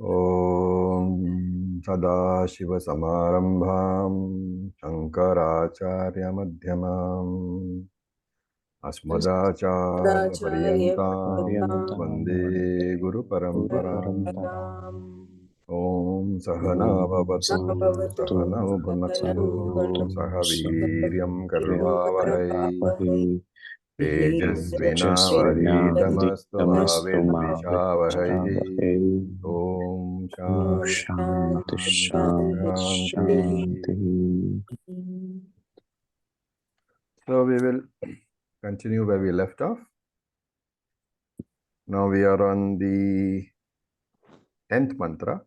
Om Sadashivasamarambham Shankaracharya Madhyamam Asmadacharya Paryantam Paryantam Vande Guru Guru Paramparam Paramparam Om Sahana Om Bhavatu Sahanau Bhunaktu Sahaviryam Karvavahai Tejasvinavadhitamastu Mahavidvishavahai Om Shanti Shanti Shanti Shanti. Shanti. So we will continue where we left off. Now we are on the 10th mantra.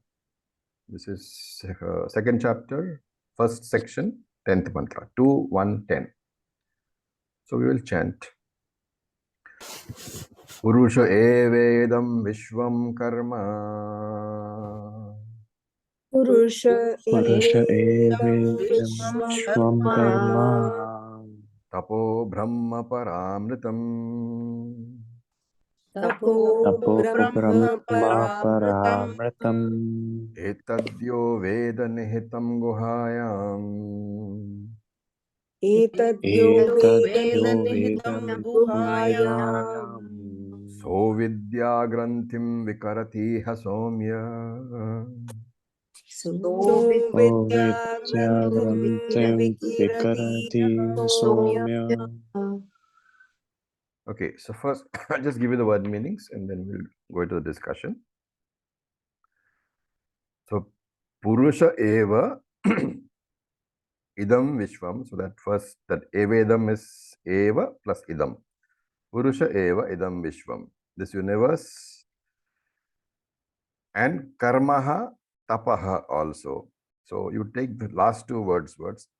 This is second chapter, first section, 10th mantra, 2, 1, 10. So we will chant. Purusha evedam vishvam karma Purusha Purusha evam evedam vishwam Vishwam Karma karma tapo brahma paramritam tapo Tapo brahma Brahma paramritam Paramritam etadyo veda nihitam guhayam etadyo Etadyo veda Vedam nihitam guhayam Guhayam sovidya granthim vikaratiha somya. so O vidya granthim Vidyagrantham vikirati Vikarati somya. Somya. Okay, so first I'll just give you the word meanings and then we'll go into the discussion. So Purusha eva idam vishvam. So that first, that evedam is eva plus idam. Purusha eva idam vishvam. This universe and karmaha tapaha also. So you take the last two words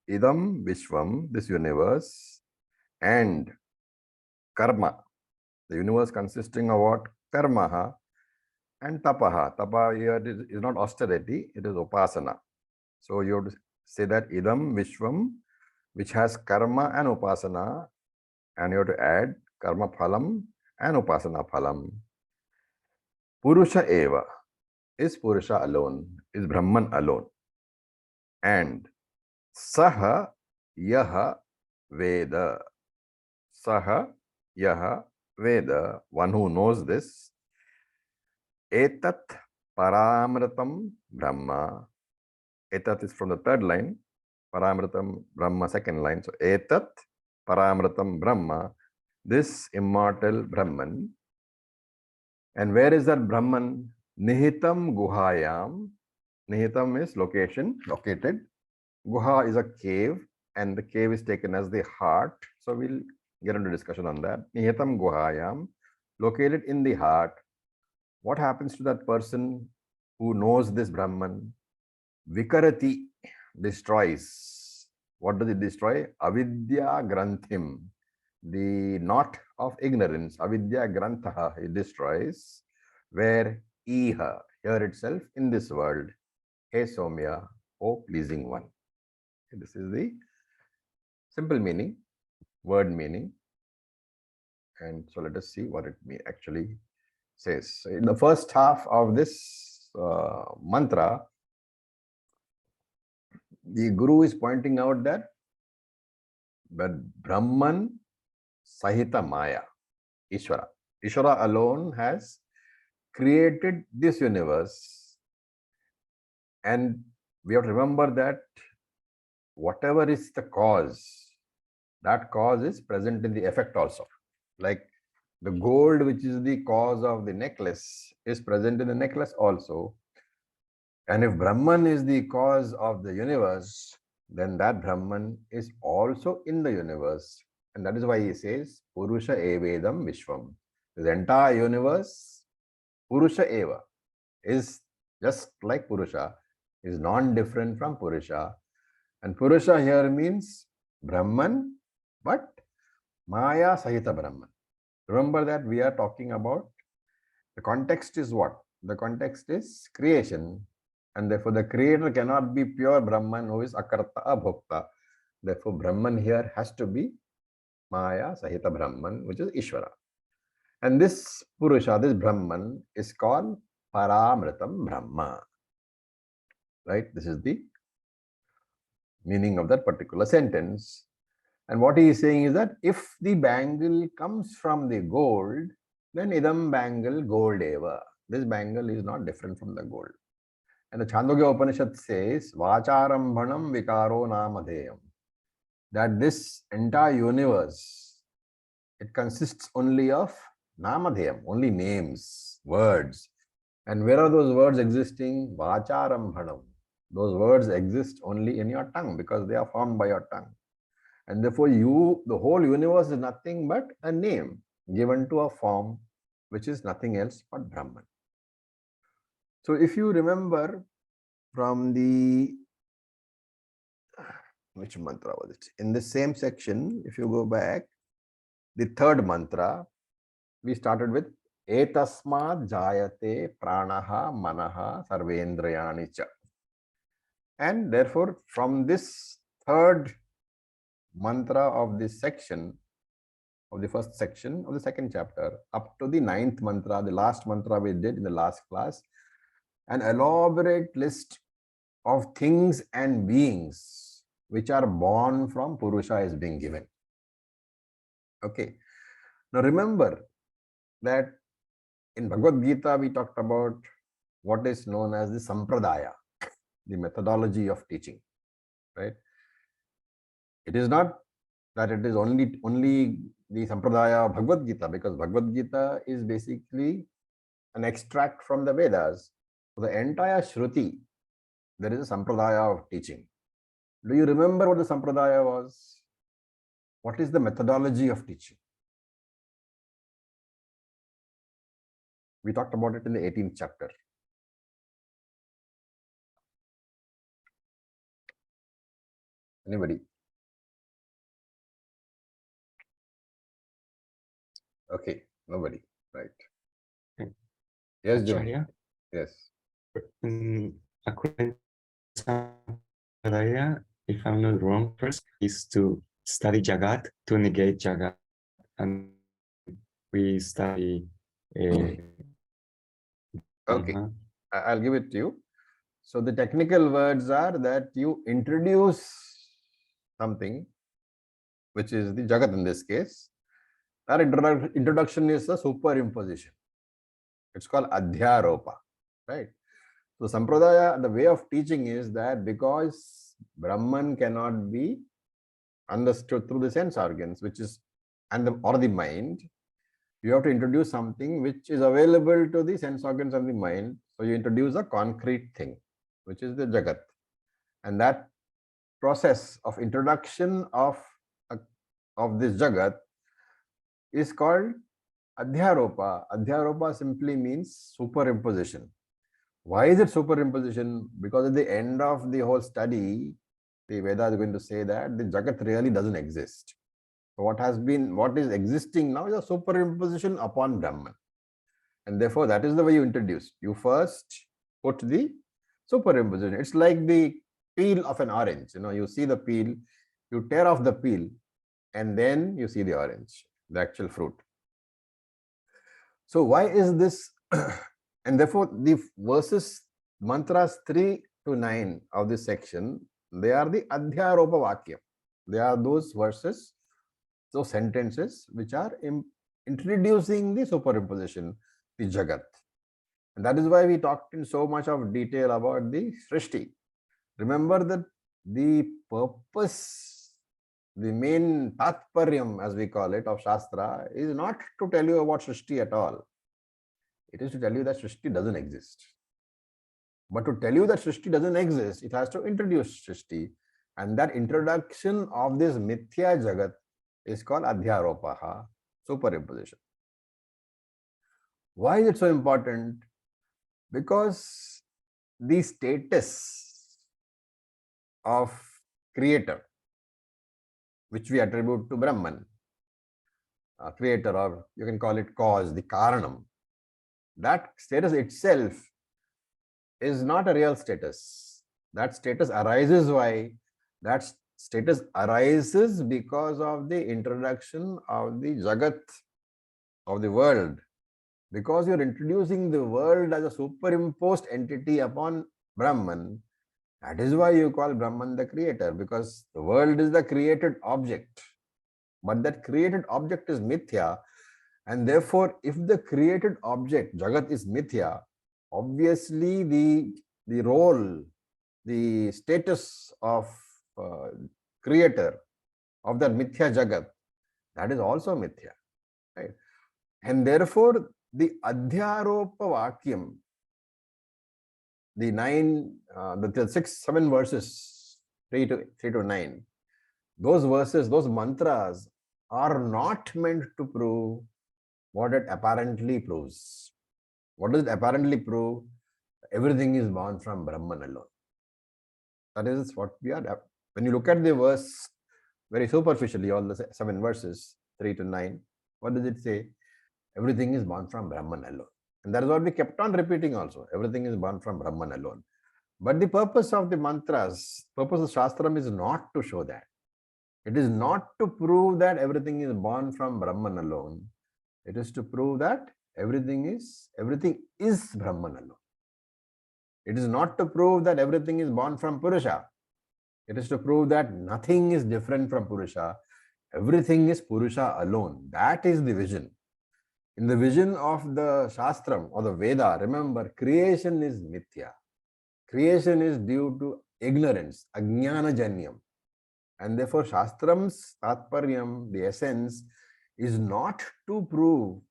idam vishvam, this universe, and karma, the universe consisting of what? Karmaha and tapaha. Tapa here is not austerity, it is upasana. So you have to say that idam vishvam, which has karma and upasana, and you have to add karma phalam and upasana phalam. Purusha eva is Purusha alone, is Brahman alone. And saha yaha veda. Saha yaha veda, one who knows this. Etat paramritam brahma. Etat is from the third line. Paramritam brahma, second line. So etat paramritam brahma, this immortal Brahman. And where is that Brahman? Nihitam guhayam. Nihitam is location, located. Guha is a cave, and the cave is taken as the heart. So we'll get into discussion on that. Nihitam guhayam, located in the heart. What happens to that person who knows this Brahman? Vikarati, destroys. What does it destroy? Avidya granthim, the knot of ignorance. Avidya grantha, it destroys. Where? Iha, here itself, in this world. He Somya, O pleasing one. This is the simple meaning, word meaning. And so let us see what it actually says. So in the first half of this mantra, the Guru is pointing out that Brahman Sahita Maya, Ishvara. Ishvara alone has created this universe. And we have to remember that whatever is the cause, that cause is present in the effect also. Like the gold, which is the cause of the necklace, is present in the necklace also. And if Brahman is the cause of the universe, then that Brahman is also in the universe. And that is why he says, Purusha evedam vishvam. The entire universe, Purusha eva, is just like Purusha, is non-different from Purusha. And Purusha here means Brahman, but Maya Sahita Brahman. Remember that we are talking about, the context is what? The context is creation. And therefore the creator cannot be pure Brahman who is Akarta Abhokta. Therefore Brahman here has to be Maya Sahita Brahman, which is Ishvara. And this Purusha, this Brahman, is called Paramritam Brahma. Right? This is the meaning of that particular sentence. And what he is saying is that if the bangle comes from the gold, then idam bangle gold eva. This bangle is not different from the gold. And the Chandogya Upanishad says, Vacharambhanam vikaro namadeyam. That this entire universe, it consists only of namadeyam, only names, words. And where are those words existing? Vacharambhanam. Those words exist only in your tongue because they are formed by your tongue. And therefore, the whole universe is nothing but a name given to a form which is nothing else but Brahman. So if you remember from the, which mantra was it? In the same section, if you go back, the third mantra, we started with Etasmad Jayate Pranaha Manaha Sarvendrayani Cha. And therefore, from this third mantra of this section, of the first section of the second chapter, up to the ninth mantra, the last mantra we did in the last class, an elaborate list of things and beings which are born from Purusha is being given. Okay. Now remember that in Bhagavad Gita, we talked about what is known as the Sampradaya, the methodology of teaching, right? It is not that it is only the Sampradaya of Bhagavad Gita, because Bhagavad Gita is basically an extract from the Vedas. So the entire Shruti, there is a Sampradaya of teaching. Do you remember what the Sampradaya was? What is the methodology of teaching? We talked about it in the 18th chapter. Anybody? Okay, nobody. Right. Yes, Jimmy. Acharya, Yes. according to Sampradaya, if I'm not wrong, first is to study Jagat, to negate Jagat, and we study. Okay, I'll give it to you. So the technical words are that you introduce something, which is the Jagat in this case. That introduction is a superimposition. It's called Adhyaropa, right? So Sampradaya, the way of teaching is that because Brahman cannot be understood through the sense organs, which is, or the mind, you have to introduce something which is available to the sense organs and the mind. So you introduce a concrete thing, which is the Jagat. And that process of introduction of this Jagat is called Adhyaropa. Adhyaropa simply means superimposition. Why is it superimposition? Because at the end of the whole study, the Veda is going to say that the Jagat really doesn't exist. So what is existing now is a superimposition upon Brahman. And therefore, that is the way you introduce. You first put the superimposition. It's like the peel of an orange. You see the peel, you tear off the peel, and then you see the orange, the actual fruit. So why is this? And therefore, the verses, mantras 3 to 9 of this section, they are the Adhyaropa Vakya. They are those verses, those sentences which are introducing the superimposition, the Jagat. And that is why we talked in so much of detail about the Srishti. Remember that the purpose, the main Tatparyam, as we call it, of Shastra is not to tell you about Srishti at all. It is to tell you that Srishti doesn't exist. But to tell you that Srishti doesn't exist, it has to introduce Srishti. And that introduction of this Mithya Jagat is called Adhyaropaha, superimposition. Why is it so important? Because the status of creator, which we attribute to Brahman, creator, or you can call it cause, the Karanam, that status itself is not a real status. That status arises why? That status arises because of the introduction of the Jagat, of the world, because you're introducing the world as a superimposed entity upon Brahman. That is why you call Brahman the creator, because the world is the created object. But that created object is mithya, and therefore, if the created object, Jagat, is mithya, obviously the role, the status of creator of that mithya Jagat, that is also mithya. Right? And therefore, the Adhyaropa Vakyam, the 7 verses, 3 to 9, those verses, those mantras are not meant to prove what it apparently proves. What does it apparently prove? Everything is born from Brahman alone. That is what we are. When you look at the verse very superficially, all the 7 verses, 3 to 9, what does it say? Everything is born from Brahman alone. And that is what we kept on repeating also. Everything is born from Brahman alone. But the purpose of the mantras, purpose of Shastram is not to show that. It is not to prove that everything is born from Brahman alone. It is to prove that everything is Brahman alone. It is not to prove that everything is born from Purusha. It is to prove that nothing is different from Purusha. Everything is Purusha alone. That is the vision. In the vision of the Shastram or the Veda, remember, creation is mithya. Creation is due to ignorance, ajnana janyam. And therefore, Shastram's tatparyam, the essence, is not to prove,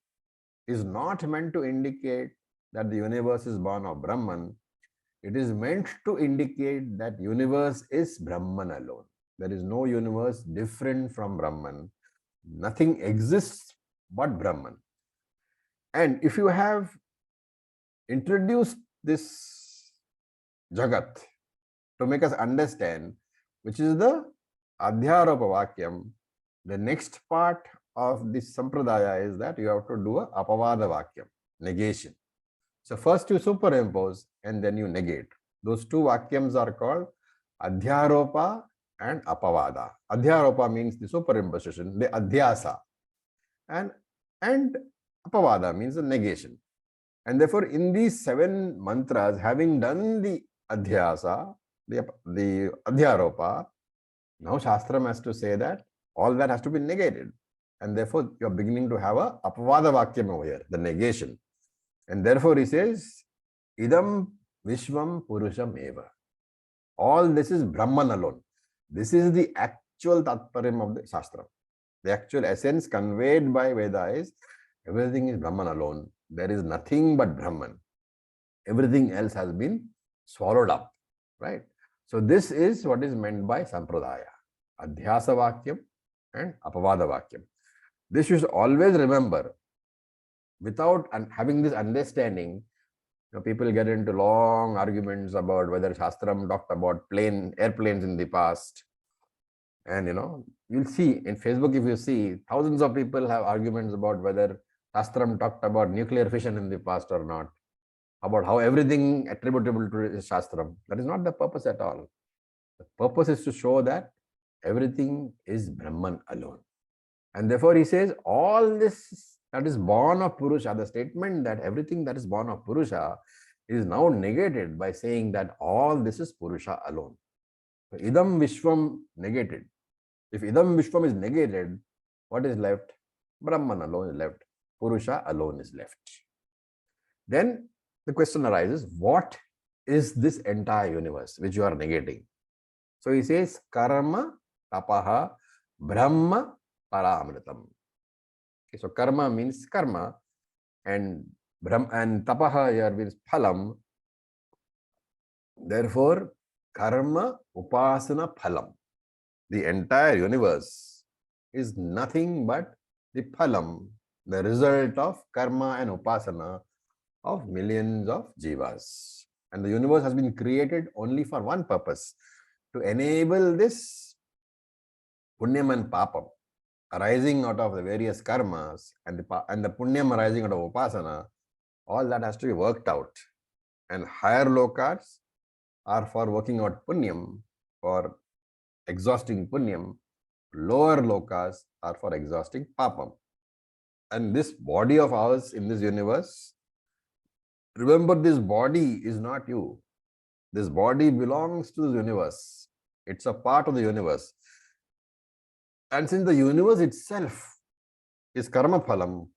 is not meant to indicate that the universe is born of Brahman. It is meant to indicate that universe is Brahman alone. There is no universe different from Brahman. Nothing exists but Brahman. And if you have introduced this Jagat to make us understand, which is the Adhyaropa Vakyam, the next part of this Sampradaya is that you have to do a Apavada Vakyam, negation. So first you superimpose and then you negate. Those 2 Vakyams are called Adhyaropa and Apavada. Adhyaropa means the superimposition, the Adhyasa. And Apavada means the negation. And therefore, in these 7 mantras, having done the Adhyasa, the Adhyaropa, now Shastram has to say that all that has to be negated. And therefore, you are beginning to have a Apavada Vakyam over here, the negation. And therefore, he says, Idam Vishwam Purusham Eva. All this is Brahman alone. This is the actual Tatparyam of the Shastra. The actual essence conveyed by Veda is everything is Brahman alone. There is nothing but Brahman. Everything else has been swallowed up, right? So this is what is meant by Sampradaya, Adhyasa Vakyam and Apavada Vakyam. This you should always remember. Without having this understanding, people get into long arguments about whether Shastram talked about airplanes in the past. And you'll see in Facebook, if you see, thousands of people have arguments about whether Shastram talked about nuclear fission in the past or not, about how everything attributable to is Shastram. That is not the purpose at all. The purpose is to show that everything is Brahman alone. And therefore he says all this that is born of Purusha, the statement that everything that is born of Purusha is now negated by saying that all this is Purusha alone. So Idam Vishwam negated. If Idam Vishwam is negated, what is left? Brahman alone is left. Purusha alone is left. Then the question arises, what is this entire universe which you are negating? So he says, Karma, Tapaha, Brahma, Paramritam. Okay, so karma means karma, and tapaha here means phalam. Therefore, karma, upasana, phalam. The entire universe is nothing but the phalam, the result of karma and upasana of millions of jivas. And the universe has been created only for one purpose, to enable this punyam and papam arising out of the various karmas and the punyam arising out of upasana. All that has to be worked out. And higher lokas are for working out punyam, for exhausting punyam. Lower lokas are for exhausting papam. And this body of ours in this universe, remember, this body is not you. This body belongs to the universe. It's a part of the universe. And since the universe itself is karma phalam,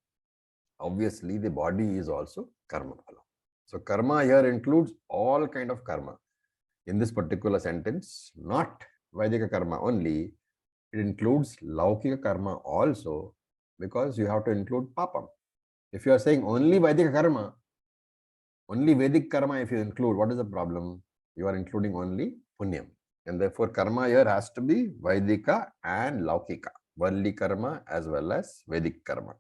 obviously the body is also karma phalam. So karma here includes all kind of karma. In this particular sentence, not Vaidika karma only, it includes Laukika karma also, because you have to include papam. If you are saying only Vaidika karma, only Vedic karma, if you include, what is the problem? You are including only punyam. And therefore, karma here has to be Vaidika and Laukika, worldly karma as well as Vedic karma.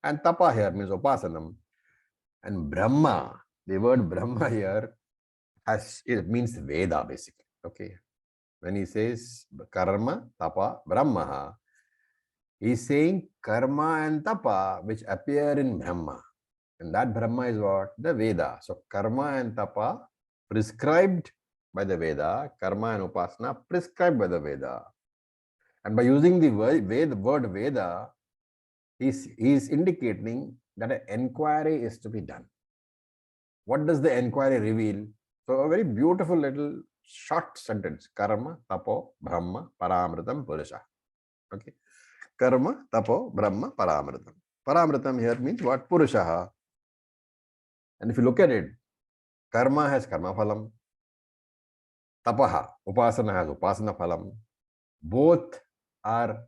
And tapa here means upasanam. And Brahma, the word Brahma here it means Veda basically. Okay. When he says karma, tapa, Brahma, he is saying karma and tapa which appear in Brahma. And that Brahma is what? The Veda. So karma and tapa prescribed by the Veda, karma and upasana prescribed by the Veda. And by using the word Veda, he is indicating that an inquiry is to be done. What does the inquiry reveal? So a very beautiful little short sentence. Karma, tapo, brahma, paramritam, purusha. Okay. Karma, tapo, brahma, paramritam. Paramritam here means what? Purusha. And if you look at it, karma has karma phalam. Tapaha, upasana has upasana phalam. Both are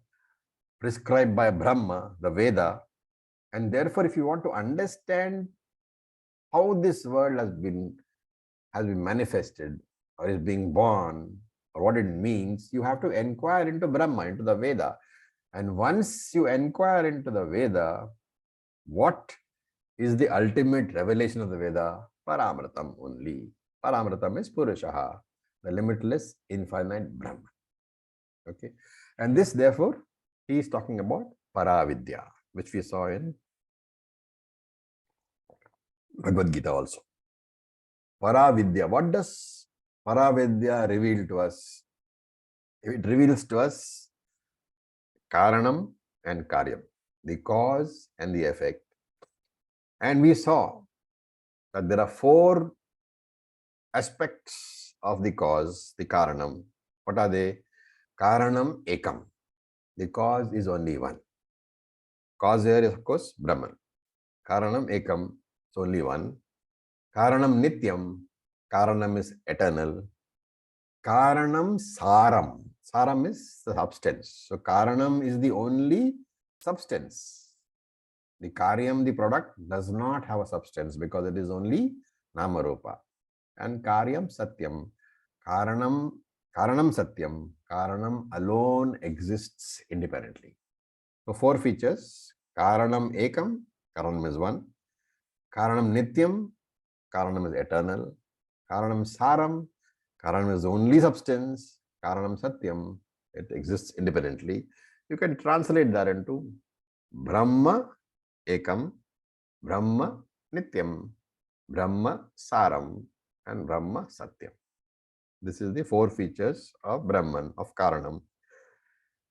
prescribed by Brahma, the Veda. And therefore, if you want to understand how this world has been manifested or is being born or what it means, you have to inquire into Brahma, into the Veda. And once you inquire into the Veda, what is the ultimate revelation of the Veda? Paramritam only. Paramritam is Purushaha, the limitless, infinite Brahman. Okay. And this, therefore, he is talking about Paravidya, which we saw in Bhagavad Gita also. Paravidya. What does Paravidya reveal to us? It reveals to us Karanam and Karyam, the cause and the effect. And we saw that there are 4 aspects of the cause, the Karanam. What are they? Karanam Ekam. The cause is only one. Cause here is, of course, Brahman. Karanam Ekam is only one. Karanam Nityam. Karanam is eternal. Karanam Saram. Saram is the substance. So Karanam is the only substance. The Karyam, the product, does not have a substance because it is only Namarupa. And Karyam Satyam. Karanam Satyam. Karanam alone exists independently. So 4 features. Karanam Ekam. Karanam is one. Karanam Nityam. Karanam is eternal. Karanam Saram. Karanam is the only substance. Karanam Satyam. It exists independently. You can translate that into Brahma Ekam, Brahma Nityam, Brahma Saram, and Brahma Satyam. This is the 4 features of Brahman, of Karanam.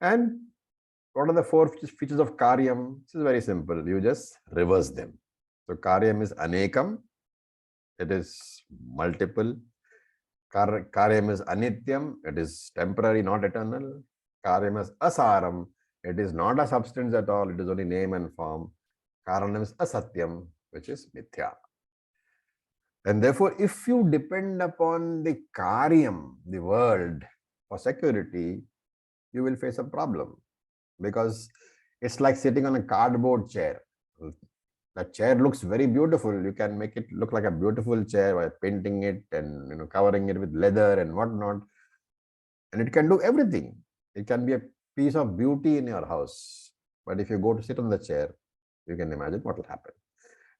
And what are the 4 features of Karyam? This is very simple. You just reverse them. So Karyam is Anekam. It is multiple. Karyam is Anityam. It is temporary, not eternal. Karyam is Asaram. It is not a substance at all. It is only name and form. Karanam is Asatyam, which is Mithya. And therefore, if you depend upon the Karyam, the world, for security, you will face a problem. Because it's like sitting on a cardboard chair. The chair looks very beautiful. You can make it look like a beautiful chair by painting it and covering it with leather and whatnot. And it can do everything. It can be a piece of beauty in your house. But if you go to sit on the chair, you can imagine what will happen.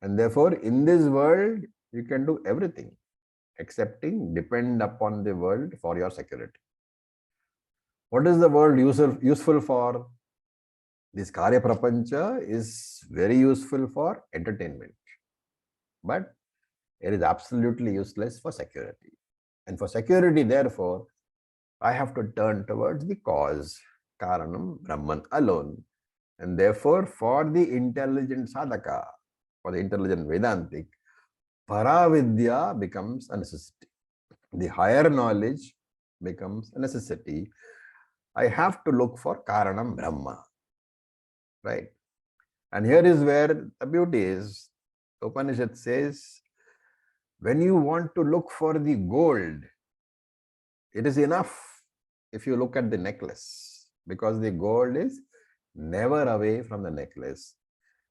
And therefore, in this world, you can do everything, excepting depend upon the world for your security. What is the world useful for? This Karya Prapancha is very useful for entertainment. But it is absolutely useless for security. And for security, therefore, I have to turn towards the cause, Karanam, Brahman alone. And therefore, for the intelligent sadhaka, for the intelligent Vedantic, Paravidya becomes a necessity. The higher knowledge becomes a necessity. I have to look for Karanam Brahma, right? And here is where the beauty is. The Upanishad says, when you want to look for the gold, it is enough if you look at the necklace, because the gold is never away from the necklace.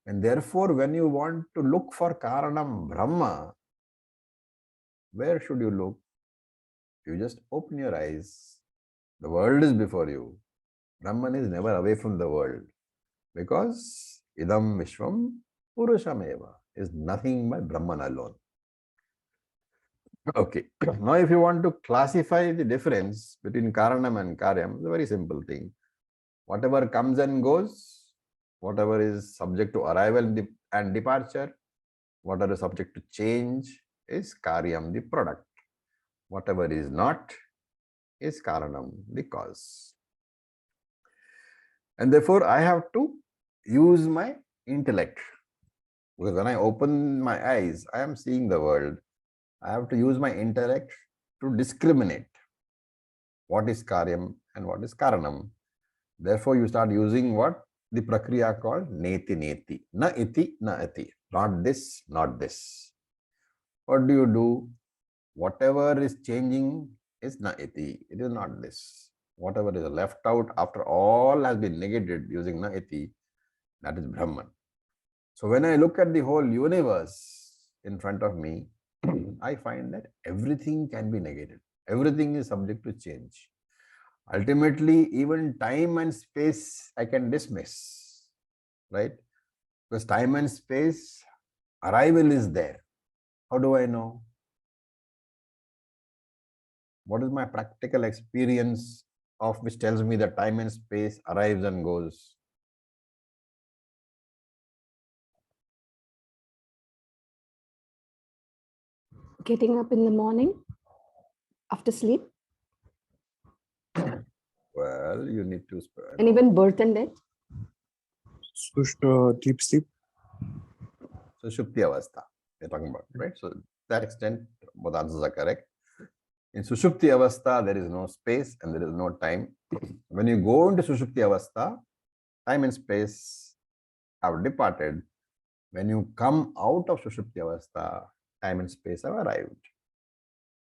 And therefore, when you want to look for Karanam Brahma, where should you look? You just open your eyes. The world is before you. Brahman is never away from the world, because Idam Vishwam Purushameva is nothing but Brahman alone. Okay. Now, if you want to classify the difference between Karanam and Karyam, it's a very simple thing. Whatever comes and goes, whatever is subject to arrival and departure, whatever is subject to change is Karyam, the product. Whatever is not is Karanam, the cause. And therefore, I have to use my intellect. Because when I open my eyes, I am seeing the world. I have to use my intellect to discriminate what is Karyam and what is Karanam. Therefore, you start using what the prakriya called neti neti. Na iti, na iti. Not this, not this. What do? Whatever is changing is na iti. It is not this. Whatever is left out after all has been negated using na iti, that is Brahman. So when I look at the whole universe in front of me, I find that everything can be negated. Everything is subject to change. Ultimately, even time and space I can dismiss, right? Because time and space, arrival is there. How do I know? What is my practical experience of which tells me that time and space arrives and goes? Getting up in the morning after sleep, Well, you need to... and even birth and death. Deep sleep. So, Sushupti Avastha, we're talking about, right? So, to that extent, both answers are correct. In Sushupti Avastha, there is no space and there is no time. When you go into Sushupti Avastha, time and space have departed. When you come out of Sushupti Avastha, time and space have arrived.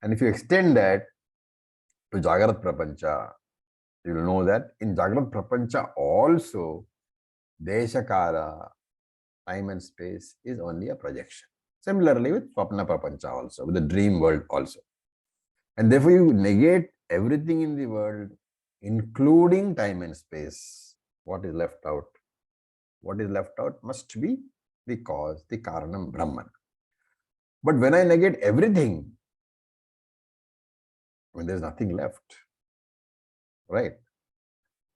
And if you extend that to Jagrat Prapancha, you will know that in Jagrat Prapancha also, Deshakara, time and space is only a projection. Similarly with Swapna Prapancha also, with the dream world also. And therefore you negate everything in the world, including time and space. What is left out? What is left out must be the cause, the Karanam Brahman. But when I negate everything, when there's nothing left, right?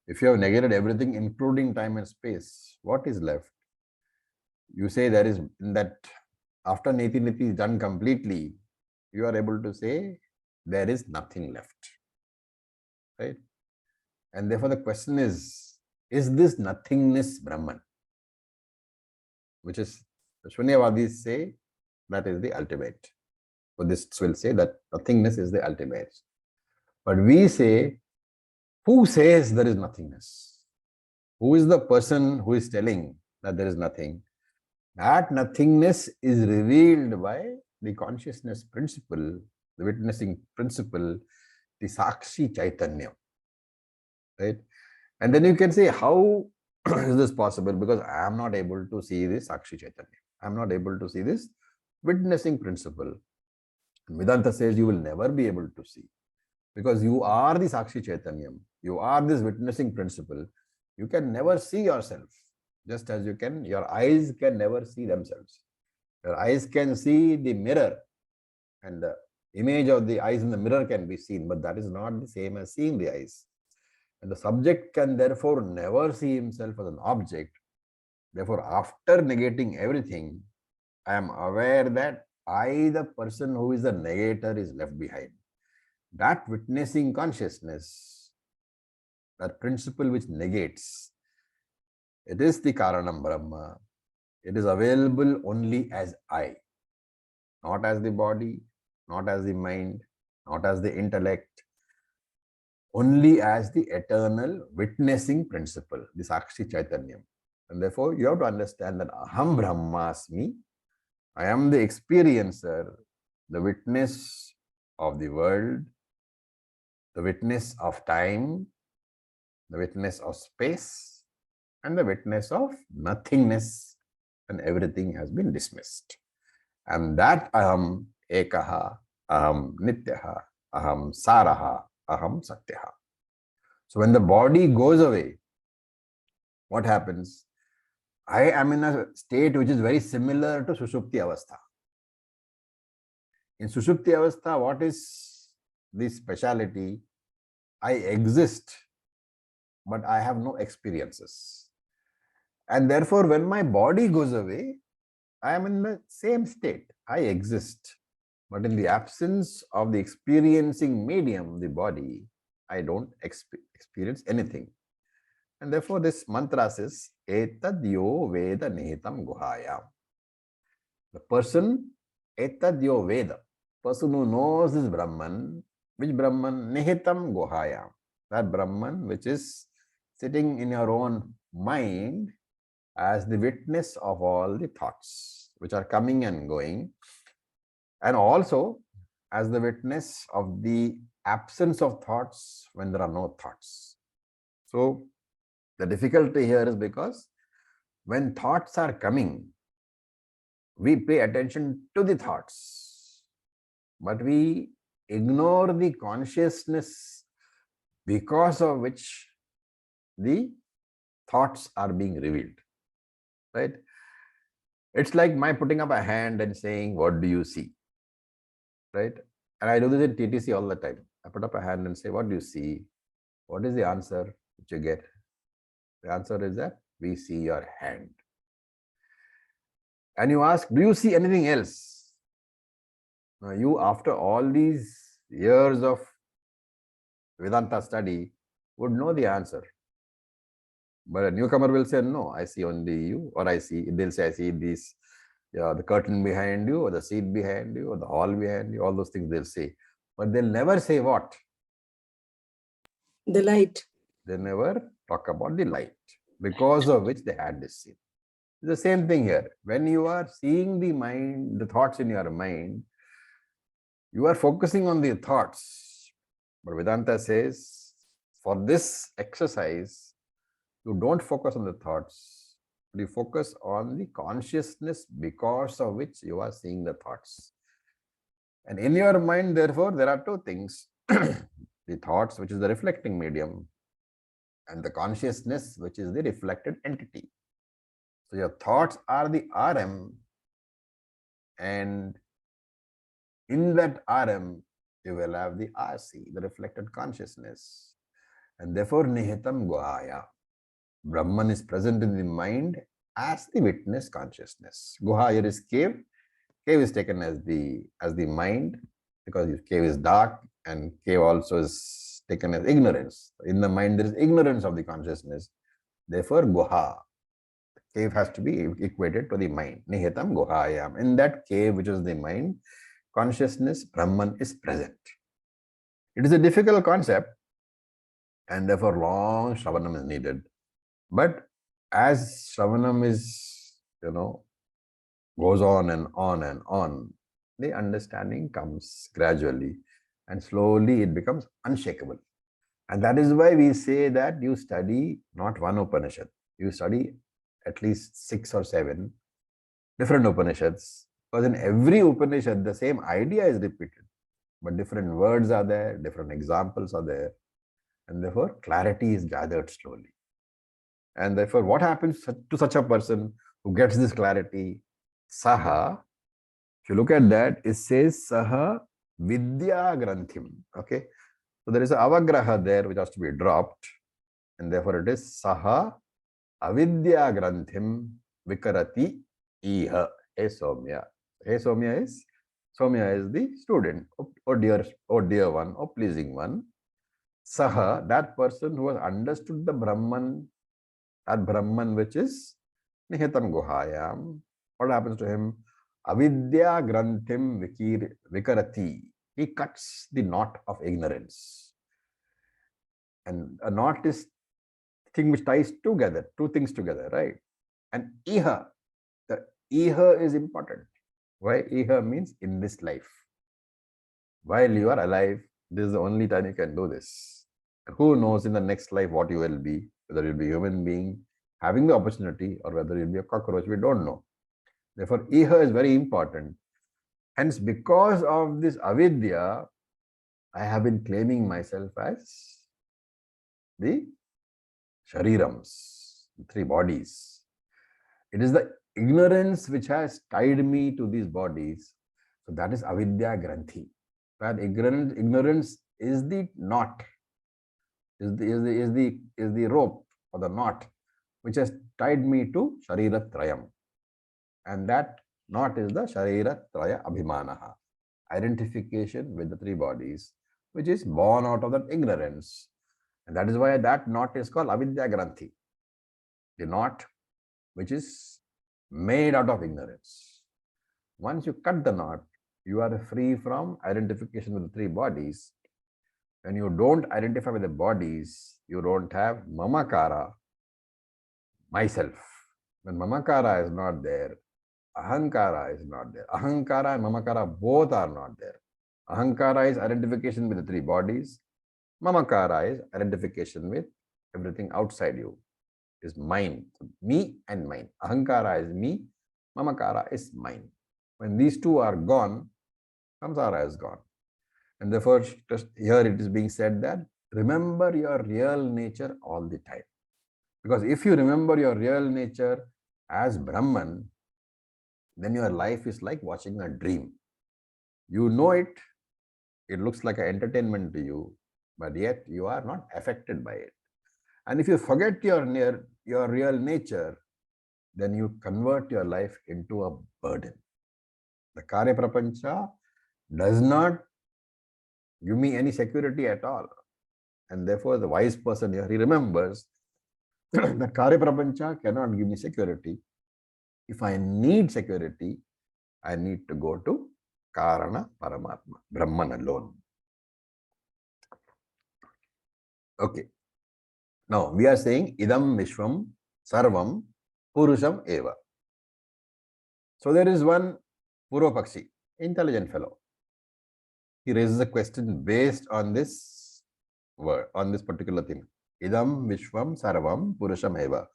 If you have negated everything, including time and space, what is left? You say there is, that after Neti Neti is done completely, you are able to say there is nothing left, right? And therefore the question is this nothingness Brahman? Which is, the Shunyavadis say that is the ultimate. Buddhists will say that nothingness is the ultimate. But we say, who says there is nothingness? Who is the person who is telling that there is nothing? That nothingness is revealed by the consciousness principle, the witnessing principle, the Sakshi Chaitanya. Right? And then you can say, how is this possible? Because I am not able to see this Sakshi Chaitanya. I am not able to see this witnessing principle. And Vedanta says you will never be able to see. Because you are the Sakshi Chaitanyam. You are this witnessing principle. You can never see yourself. Just as you can, your eyes can never see themselves. Your eyes can see the mirror, and the image of the eyes in the mirror can be seen, but that is not the same as seeing the eyes. And the subject can therefore never see himself as an object. Therefore, after negating everything, I am aware that I, the person who is the negator, is left behind. That witnessing consciousness, that principle which negates, It is the Karanam Brahma. It is available only as I, not as the body, not as the mind, not as the intellect, only as the eternal witnessing principle, the Sakshi Chaitanyam. And therefore, you have to understand that Aham Brahmasmi, I am the experiencer, the witness of the world, the witness of time, the witness of space, and the witness of nothingness, and everything has been dismissed. And that Aham Ekaha, Aham Nityaha, Aham Saraha, Aham Satyaha. So when the body goes away, what happens? I am in a state which is very similar to Sushupti Avastha. In Sushupti Avastha, what is the speciality? I exist, but I have no experiences. And therefore, when my body goes away, I am in the same state. I exist. But in the absence of the experiencing medium, the body, I don't experience anything. And therefore, this mantra says, Etad yo Veda Nihitam Guhayam. The person, Etad yo Veda, person who knows this Brahman, which Brahman? Nihitam Guhayam. That Brahman which is sitting in your own mind as the witness of all the thoughts which are coming and going, and also as the witness of the absence of thoughts when there are no thoughts. So the difficulty here is because when thoughts are coming, we pay attention to the thoughts, but we ignore the consciousness because of which the thoughts are being revealed, right? It's like my putting up a hand and saying, what do you see? Right? And I do this in TTC all the time. I put up a hand and say, what do you see? What is the answer which you get? The answer is that we see your hand. And you ask, do you see anything else? Now you, after all these years of Vedanta study, would know the answer. But a newcomer will say, no, I see only you, or they'll say, I see this, the curtain behind you, or the seat behind you, or the hall behind you, all those things they'll say. But they'll never say what? The light. They never talk about the light, because of which they had this scene. It's the same thing here. When you are seeing the mind, the thoughts in your mind, you are focusing on the thoughts. But Vedanta says, for this exercise, you don't focus on the thoughts, but you focus on the consciousness because of which you are seeing the thoughts. And in your mind, therefore, there are two things. The thoughts, which is the reflecting medium, and the consciousness, which is the reflected entity. So your thoughts are the RM, and in that RM, you will have the RC, the reflected consciousness. And therefore, Nihitam Guhaya. Brahman is present in the mind as the witness consciousness. Guha here is cave. Cave is taken as the mind, because cave is dark, and cave also is taken as ignorance. In the mind, there is ignorance of the consciousness. Therefore, Guha, cave has to be equated to the mind. Nihitam Guhayam. In that cave, which is the mind, consciousness, Brahman is present. It is a difficult concept, and therefore long Shravanam is needed. But as Shravanam is, goes on and on and on, the understanding comes gradually, and slowly it becomes unshakable. And that is why we say that you study not one Upanishad, you study at least 6 or 7 different Upanishads, because in every Upanishad the same idea is repeated, but different words are there, different examples are there, and therefore clarity is gathered slowly. And therefore, what happens to such a person who gets this clarity? Saha, if you look at that, it says Saha Vidya Granthim. Okay. So there is a avagraha there which has to be dropped. And therefore it is Saha Avidya Granthim Vikarati Iha. Hey Somya. Hey Somya is the student. Oh dear one, oh pleasing one. Saha, that person who has understood the Brahman That Brahman which is Nihitam Guhayam. What happens to him? Avidya Granthim Vikarati. He cuts the knot of ignorance. And a knot is thing which ties together, two things together, right? And Iha, the Iha is important. Why? Iha means in this life. While you are alive, this is the only time you can do this. Who knows in the next life what you will be, whether you'll be a human being having the opportunity or whether you'll be a cockroach, we don't know. Therefore, Iha is very important. Hence, because of this avidya, I have been claiming myself as the sharirams, three bodies. It is the ignorance which has tied me to these bodies. So that is avidya granthi. That ignorance is the knot, is the rope or the knot which has tied me to Sharira Trayam. And that knot is the Sharira Traya Abhimanaha, identification with the three bodies, which is born out of that ignorance. And that is why that knot is called Avidya Granthi, the knot which is made out of ignorance. Once you cut the knot, you are free from identification with the three bodies. When you don't identify with the bodies, you don't have mamakara, myself. When mamakara is not there, ahankara is not there. Ahankara and mamakara both are not there. Ahankara is identification with the three bodies. Mamakara is identification with everything outside you, is mine. So me and mine. Ahankara is me, mamakara is mine. When these two are gone, samsara is gone. And therefore, just here it is being said that remember your real nature all the time. Because if you remember your real nature as Brahman, then your life is like watching a dream. You know it, it looks like an entertainment to you, but yet you are not affected by it. And if you forget your real nature, then you convert your life into a burden. The Karya Prapancha does not give me any security at all. And therefore, the wise person here, he remembers that Karya Prapancha cannot give me security. If I need security, I need to go to Karana Paramatma, Brahman alone. Okay. Now, we are saying Idam Vishwam Sarvam Purusham Eva. So, there is one Purvapakshi, intelligent fellow. He raises a question based on this word, on this particular thing. Idam Vishwam Sarvam Purusham Eva.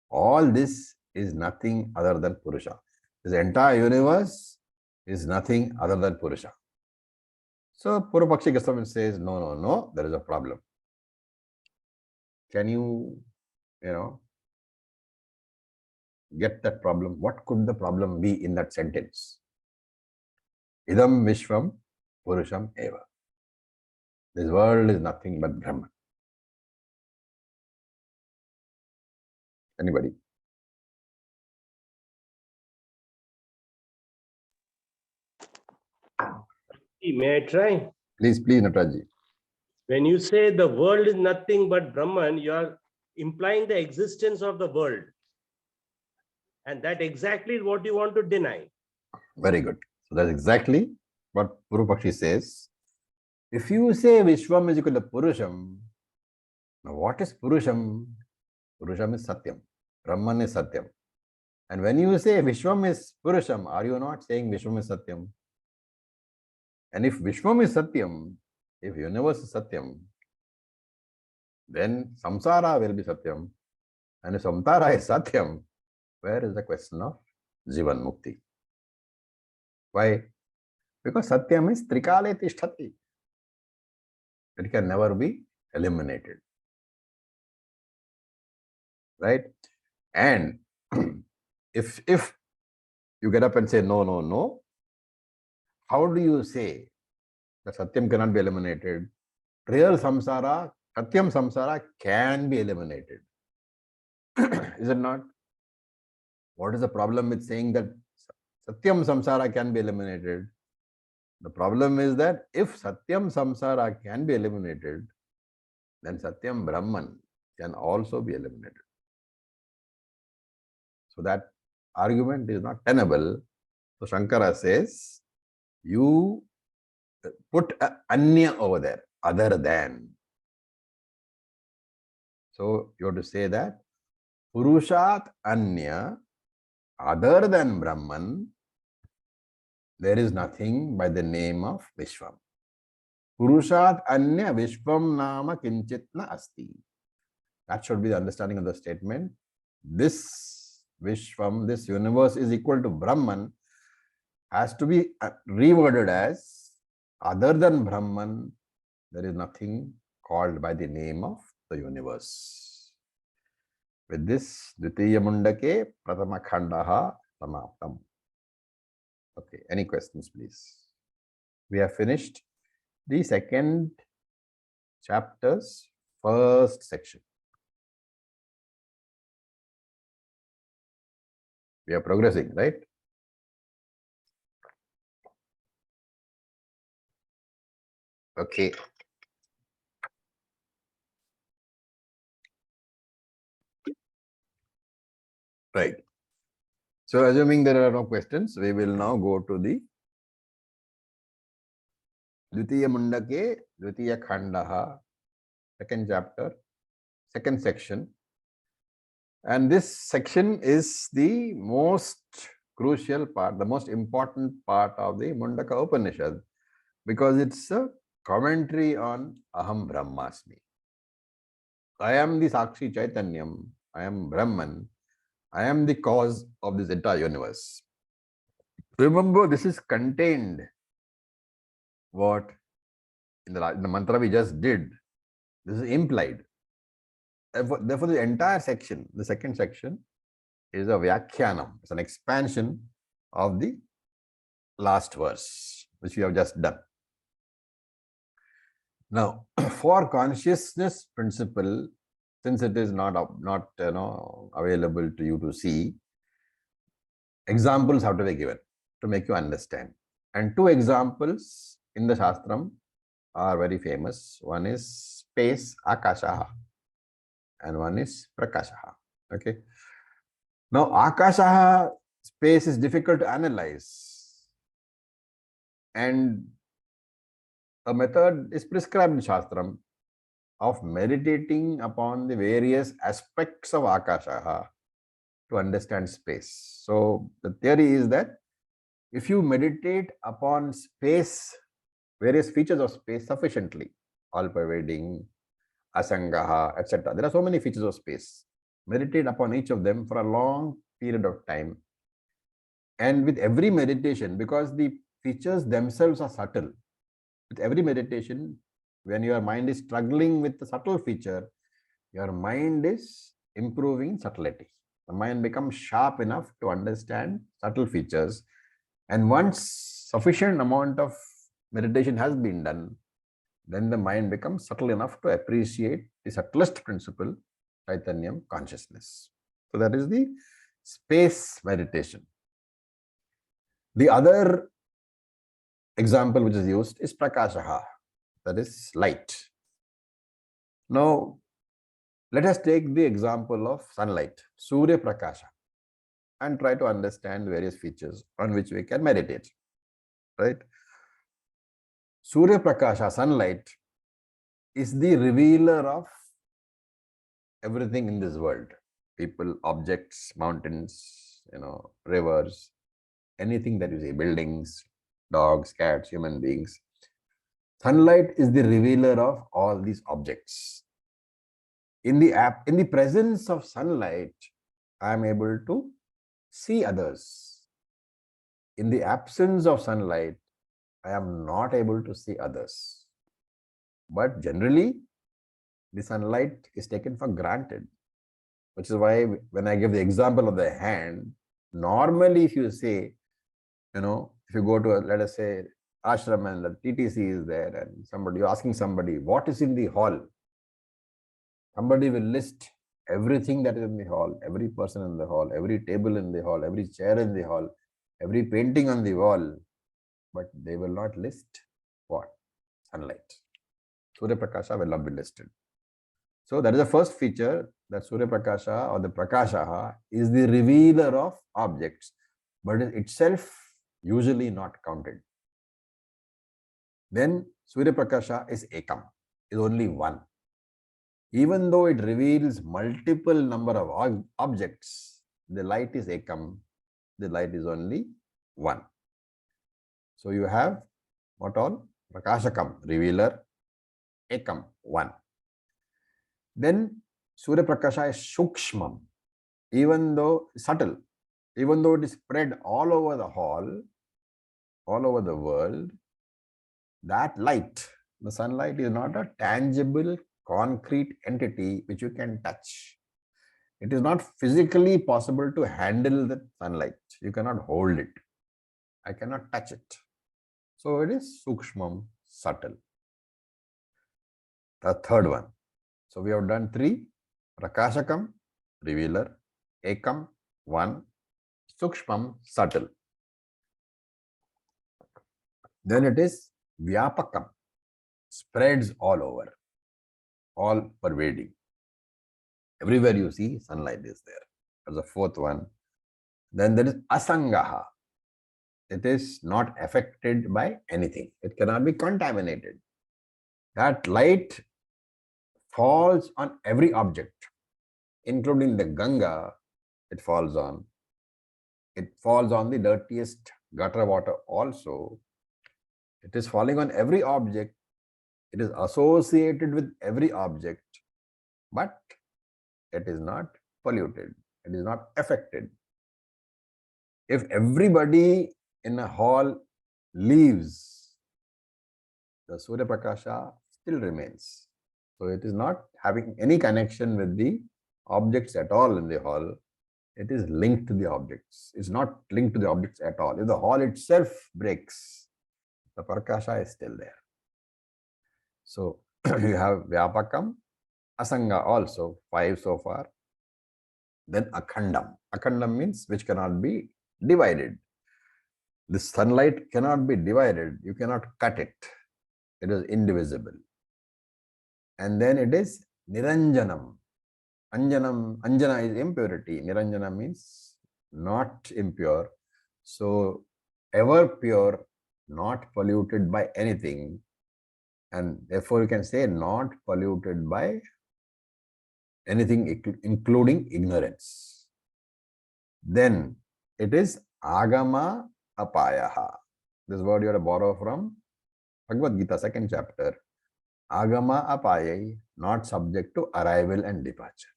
All this is nothing other than Purusha. This entire universe is nothing other than Purusha. So Purvapakshi gets up and says, no, there is a problem. Can you get that problem? What could the problem be in that sentence? Idam Vishwam Purusham Eva. This world is nothing but Brahman. Anybody? May I try? Please, Nataraji. When you say the world is nothing but Brahman, you are implying the existence of the world. And that exactly is what you want to deny. Very good. So that's exactly what Purvapakshi says. If you say Vishwam is equal to Purusham, now what is Purusham? Purusham is Satyam. Brahman is Satyam. And when you say Vishwam is Purusham, are you not saying Vishwam is Satyam? And if Vishwam is Satyam, if universe is Satyam, then Samsara will be Satyam. And if Samsara is Satyam, where is the question of Jivan Mukti? Why? Because Satyam is Trikale Tishtati. It can never be eliminated. Right? And if you get up and say no, how do you say that Satyam cannot be eliminated? Real samsara, Satyam samsara can be eliminated. Is it not? What is the problem with saying that Satyam samsara can be eliminated? The problem is that if Satyam samsara can be eliminated, then Satyam Brahman can also be eliminated. So that argument is not tenable. So Shankara says, you put a anya over there, other than. So you have to say that Purushat anya, other than Brahman, there is nothing by the name of Vishwam. Purushat anya Vishwam nama kinchit na asti. That should be the understanding of the statement. This Vishwam, this universe is equal to Brahman, has to be reworded as other than Brahman, there is nothing called by the name of the universe. With this, Dvitiya Mundake Pratama Khandaha Samaptam. Okay, any questions, please? We have finished the second chapter's first section. We are progressing, right? Okay. Right. So assuming there are no questions, we will now go to the Dvitiya Mundake, Dvitiya Khandaha, second chapter, second section. And this section is the most crucial part, the most important part of the Mundaka Upanishad, because it's a commentary on Aham Brahmasmi. I am the Sakshi Chaitanyam, I am Brahman, I am the cause of this entire universe. Remember, this is contained what in the mantra we just did. This is implied. Therefore, the entire section, the second section, is a Vyakhyanam. It's an expansion of the last verse, which we have just done. Now, for consciousness principle, since it is not available to you to see, examples have to be given to make you understand. And two examples in the Shastram are very famous. One is space, Akashaha, and one is Prakashaha. Okay. Now, Akashaha, space, is difficult to analyze, and a method is prescribed in Shastram of meditating upon the various aspects of Akashaha to understand space. So the theory is that if you meditate upon space, various features of space sufficiently, all-pervading, asangaha, etc. There are so many features of space. Meditate upon each of them for a long period of time. And with every meditation, because the features themselves are subtle, with every meditation, when your mind is struggling with the subtle feature, your mind is improving subtlety. The mind becomes sharp enough to understand subtle features. And once sufficient amount of meditation has been done, then the mind becomes subtle enough to appreciate the subtlest principle, Chaitanyam, consciousness. So that is the space meditation. The other example which is used is Prakashaha, that is light. Now, let us take the example of sunlight, Surya Prakasha, and try to understand various features on which we can meditate, right? Surya Prakasha, sunlight, is the revealer of everything in this world. People, objects, mountains, rivers, anything that you see, buildings, dogs, cats, human beings. Sunlight is the revealer of all these objects. In the presence of sunlight, I am able to see others. In the absence of sunlight, I am not able to see others. But generally, the sunlight is taken for granted, which is why when I give the example of the hand, normally if you say, if you go to, let us say, ashram and the TTC is there and you're asking somebody, what is in the hall? Somebody will list everything that is in the hall, every person in the hall, every table in the hall, every chair in the hall, every painting on the wall, but they will not list what? Sunlight. Surya Prakasha will not be listed. So that is the first feature. that Surya Prakasha or the Prakasha is the revealer of objects, but is itself usually not counted. Then Surya Prakasha is Ekam, is only one. Even though it reveals multiple number of objects, the light is Ekam, the light is only one. So you have what all? Prakashakam, revealer, Ekam, one. Then Surya Prakasha is Shukshmam, even though subtle, even though it is spread all over the hall, all over the world, that light, the sunlight, is not a tangible, concrete entity which you can touch. It is not physically possible to handle the sunlight. You cannot hold it. I cannot touch it. So it is Sukshmam, subtle. The third one. So we have done three. Prakashakam, revealer. Ekam, one. Sukshmam, subtle. Then it is Vyapakam, spreads all over, all pervading. Everywhere you see, sunlight is there. That's the fourth one. Then there is Asangaha. It is not affected by anything. It cannot be contaminated. That light falls on every object, including the Ganga. It falls on. It falls on the dirtiest gutter water also. It is falling on every object. It is associated with every object, but it is not polluted. It is not affected. If everybody in a hall leaves, the Surya Prakasha still remains. So it is not having any connection with the objects at all in the hall. It is linked to the objects. It's not linked to the objects at all. If the hall itself breaks, the Prakasha is still there. So you have Vyapakam, Asanga also, 5 so far. Then Akhandam. Akhandam means which cannot be divided. The sunlight cannot be divided. You cannot cut it. It is indivisible. And then it is Niranjanam. Anjana is impurity. Niranjana means not impure. So ever pure, not polluted by anything. And therefore you can say not polluted by anything, including ignorance. Then it is Agama Apayaha. This word you have to borrow from Bhagavad Gita, 2nd chapter. Agama Apayai, not subject to arrival and departure.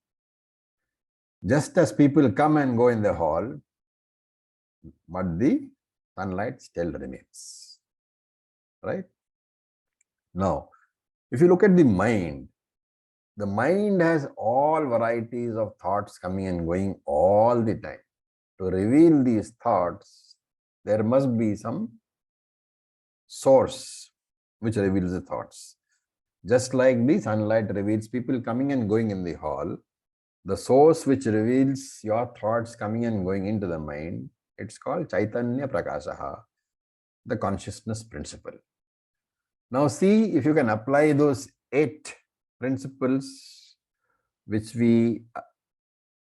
Just as people come and go in the hall, but the sunlight still remains. Right? Now, if you look at the mind has all varieties of thoughts coming and going all the time. To reveal these thoughts, there must be some source which reveals the thoughts. Just like the sunlight reveals people coming and going in the hall, the source which reveals your thoughts coming and going into the mind, it's called Chaitanya Prakashaha, the consciousness principle. Now see if you can apply those 8 principles which we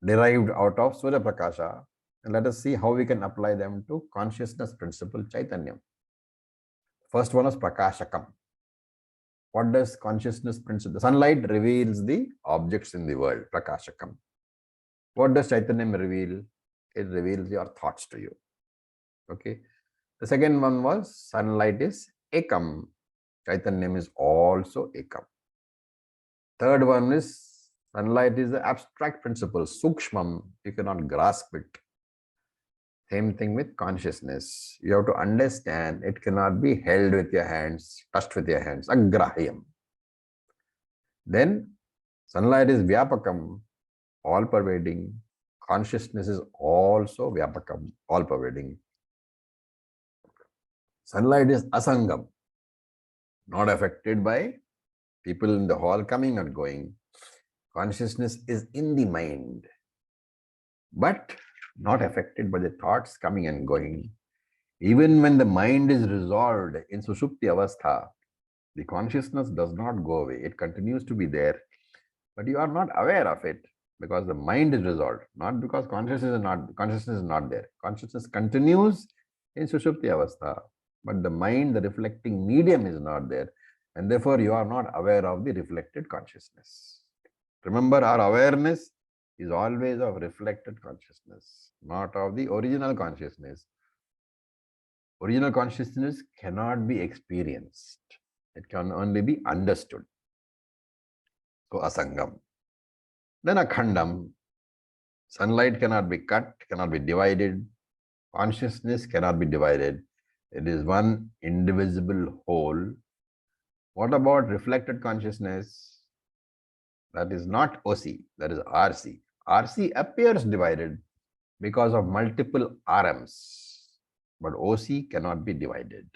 derived out of Surya Prakasha, and let us see how we can apply them to consciousness principle Chaitanya. First one is Prakashakam. What does consciousness principle? The sunlight reveals the objects in the world, Prakashakam. What does Chaitanya reveal? It reveals your thoughts to you. Okay. The second one was sunlight is Ekam. Chaitanya is also Ekam. Third one is sunlight is the abstract principle, Sukshmam. You cannot grasp it. Same thing with consciousness. You have to understand it cannot be held with your hands, touched with your hands. Agrahyam. Then sunlight is Vyapakam, all pervading. Consciousness is also Vyapakam, all pervading. Sunlight is Asangam, not affected by people in the hall coming and going. Consciousness is in the mind, but not affected by the thoughts coming and going. Even when the mind is resolved in Sushupti Avastha, the consciousness does not go away. It continues to be there, but you are not aware of it. because the mind is resolved, not because consciousness is not there. Consciousness continues in Sushupti Avastha, but the mind, the reflecting medium is not there, and therefore you are not aware of the reflected consciousness. Remember, our awareness is always of reflected consciousness, not of the original consciousness. Original consciousness cannot be experienced. It can only be understood. So, asangam. Then akhandam. Sunlight cannot be cut, cannot be divided. Consciousness cannot be divided. It is one indivisible whole. What about reflected consciousness? That is not OC, that is RC. RC appears divided because of multiple RMs, but OC cannot be divided.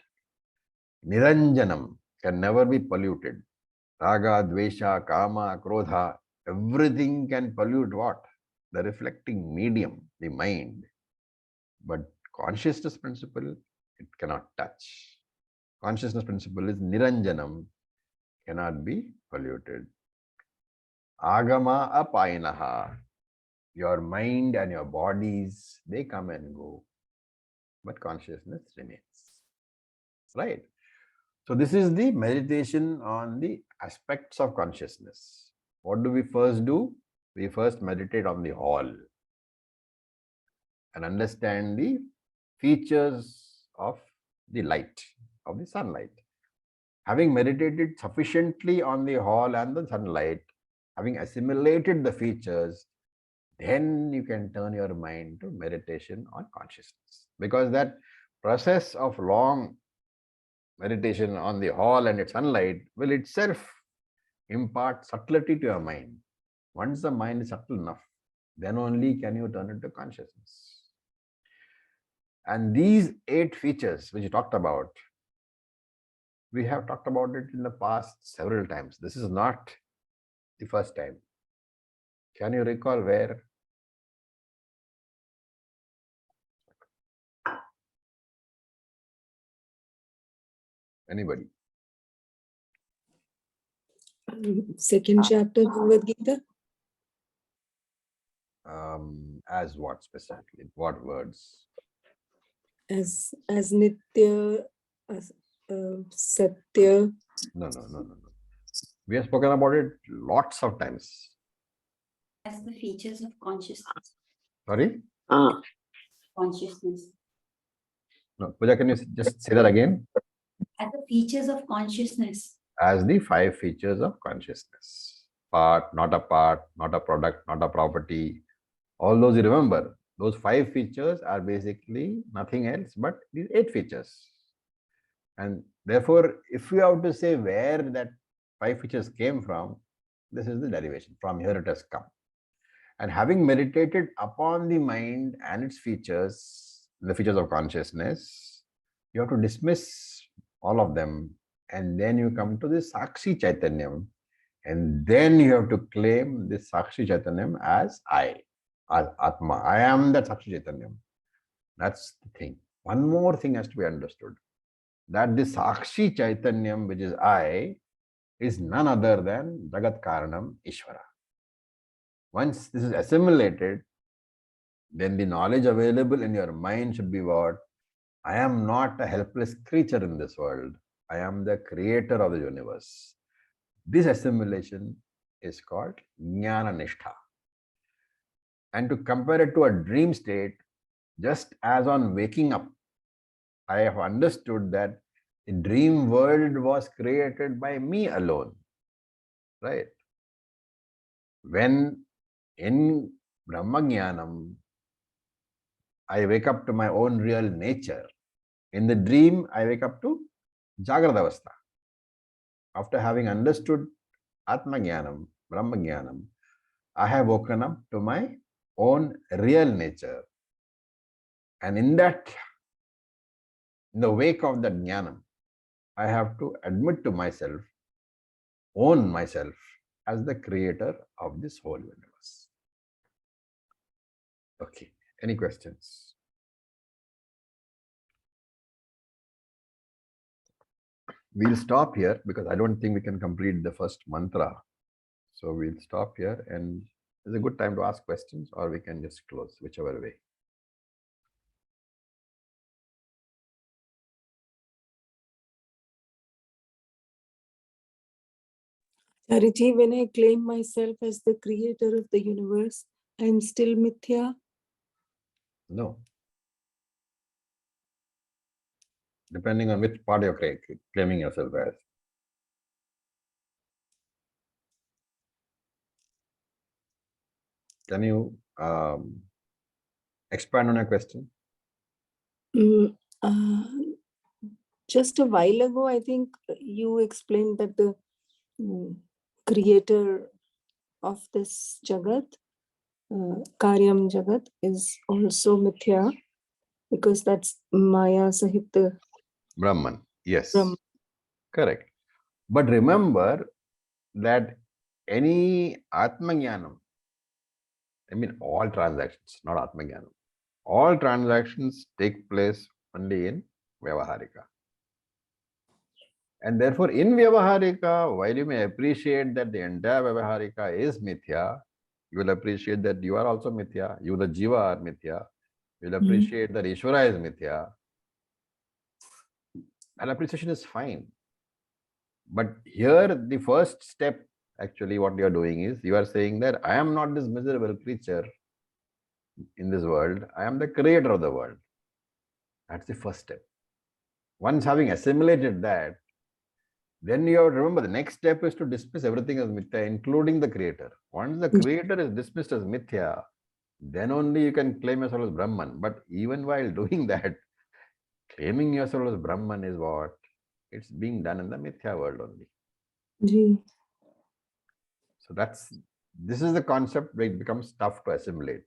Niranjanam can never be polluted. Raga, Dvesha, Kama, Krodha, everything can pollute what? The reflecting medium, the mind. But consciousness principle, it cannot touch. Consciousness principle is Niranjanam, cannot be polluted. Agama apainaha. Your mind and your bodies, they come and go, but consciousness remains. Right? So this is the meditation on the aspects of consciousness. What do we first do? We first meditate on the whole and understand the features of the light, of the sunlight. Having meditated sufficiently on the whole and the sunlight, having assimilated the features, then you can turn your mind to meditation on consciousness. Because that process of long meditation on the hall and its sunlight will itself impart subtlety to your mind. Once the mind is subtle enough, then only can you turn it to consciousness. And these 8 features which you talked about, we have talked about it in the past several times. This is not the first time. Can you recall where? Anybody? Second chapter Bhagavad Gita. As what specifically? What words? As Nitya, as Satya. No. We have spoken about it lots of times. As the features of consciousness. Sorry? Consciousness. No, Pooja, can you just say that again? As the features of consciousness. As the 5 features of consciousness. Part, not a product, not a property. All those you remember. Those 5 features are basically nothing else but these 8 features. And therefore, if you have to say where that 5 features came from, this is the derivation. From here it has come. And having meditated upon the mind and its features, the features of consciousness, you have to dismiss all of them. And then you come to the Sakshi Chaitanyam. And then you have to claim this Sakshi Chaitanyam as I, as Atma. I am that Sakshi Chaitanyam. That's the thing. One more thing has to be understood. That this Sakshi Chaitanyam, which is I, is none other than Jagat Karanam Ishvara. Once this is assimilated, then the knowledge available in your mind should be what? I am not a helpless creature in this world. I am the creator of the universe. This assimilation is called Jnana Nishtha. And to compare it to a dream state, just as on waking up, I have understood that the dream world was created by me alone. Right? When in Brahma Jnanam, I wake up to my own real nature. In the dream, I wake up to Jagrata Avastha. After having understood Atma Jnanam, Brahma Jnanam, I have woken up to my own real nature. And in the wake of that Jnanam, I have to admit to myself, own myself as the creator of this whole universe. Okay, any questions? We'll stop here because I don't think we can complete the first mantra. So we'll stop here and It's a good time to ask questions, or we can just close, whichever way. Chariji, when I claim myself as the creator of the universe, I am still mithya. No. Depending on which part you're claiming yourself as. Can you expand on your question? Mm, just a while ago, I think you explained that the creator of this Jagat, Karyam Jagat, is also mithya, because that's Maya Sahit Brahman. Yes. Brahman. Correct. But remember that any Atmajnanam, I mean all transactions, not Atmajnanam, all transactions take place only in Vyavaharika. And therefore, in Vyavaharika, while you may appreciate that the entire Vyavaharika is Mithya, you will appreciate that you are also Mithya, you the Jiva are Mithya, you will appreciate that Ishvara is Mithya. And appreciation is fine. But here, the first step, actually, what you are doing is, you are saying that I am not this miserable creature in this world, I am the creator of the world. That's the first step. Once having assimilated that, then you have to remember the next step is to dismiss everything as mithya, including the creator. Once the creator is dismissed as mithya, then only you can claim yourself as Brahman. But even while doing that, claiming yourself as Brahman is what? It's being done in the mithya world only. Ji. So this is the concept where it becomes tough to assimilate.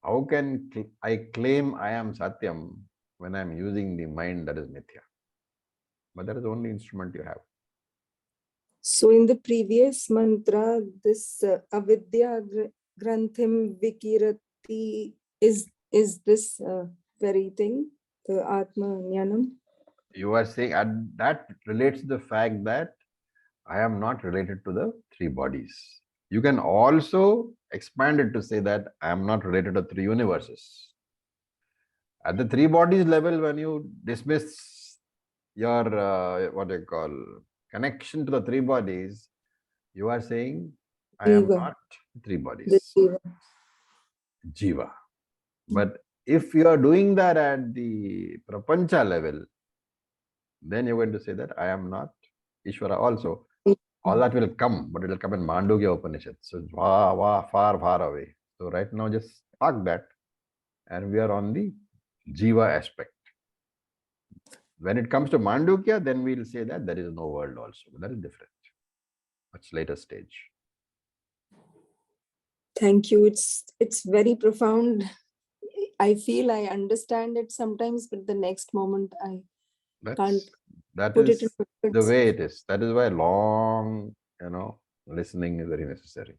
How can I claim I am Satyam when I am using the mind that is mithya? But that is the only instrument you have. So in the previous mantra, this avidya granthim vikirati is this very thing, the Atma Jnanam? You are saying that relates to the fact that I am not related to the three bodies. You can also expand it to say that I am not related to three universes. At the three bodies level, when you dismiss your what do you call connection to the three bodies, you are saying I am Jiva. not three The bodies. Jiva. Jiva. But if you are doing that at the prapancha level, then you're going to say that I am not Ishvara also. All that will come, but it will come in Mundaka Upanishad. So it's far, far away. So right now, just park that, and we are on the Jiva aspect. When it comes to Mandukya, then we'll say that there is no world also. That is different. Much later stage. Thank you. It's very profound. I feel I understand it sometimes, but the next moment I can't That put is it in the words. way it is. That is why long, listening is very necessary.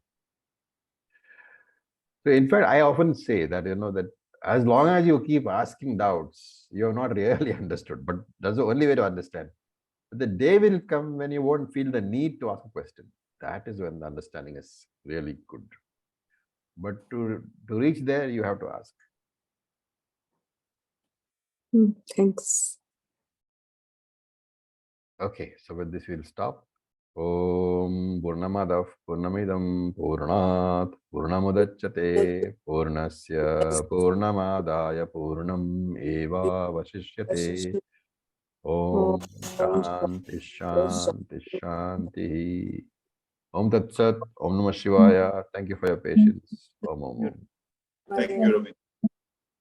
So in fact, I often say that, that as long as you keep asking doubts, you have not really understood. But that's the only way to understand. But the day will come when you won't feel the need to ask a question. That is when the understanding is really good. But to reach there, you have to ask. Thanks. Okay, so with this we'll stop. Om Purnamadav Purnamidam Purnat Purnamudachyate Purnasya Purnamadaya Purnam Eva Vasishyate. Om Shanti Shanti Shanti. Om Tat Sat. Om Namah Shivaya. Thank you for your patience. Om Om Om. Thank you, Ravi.